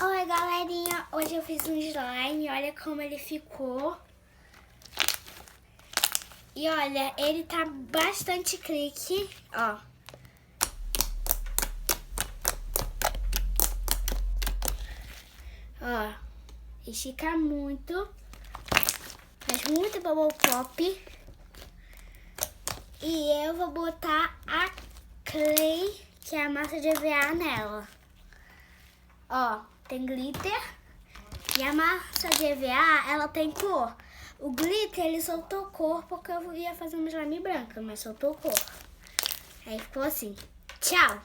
Oi, galerinha, hoje eu fiz um slime, olha como ele ficou. E olha, ele tá bastante clique, ó. Ó, estica muito, faz muito bubble pop. E eu vou botar a clay, que é a massa de EVA nela. Ó, tem glitter e a massa de EVA, ela tem cor. O glitter, ele soltou cor porque eu ia fazer uma slime branca, mas soltou cor. Aí ficou assim. Tchau!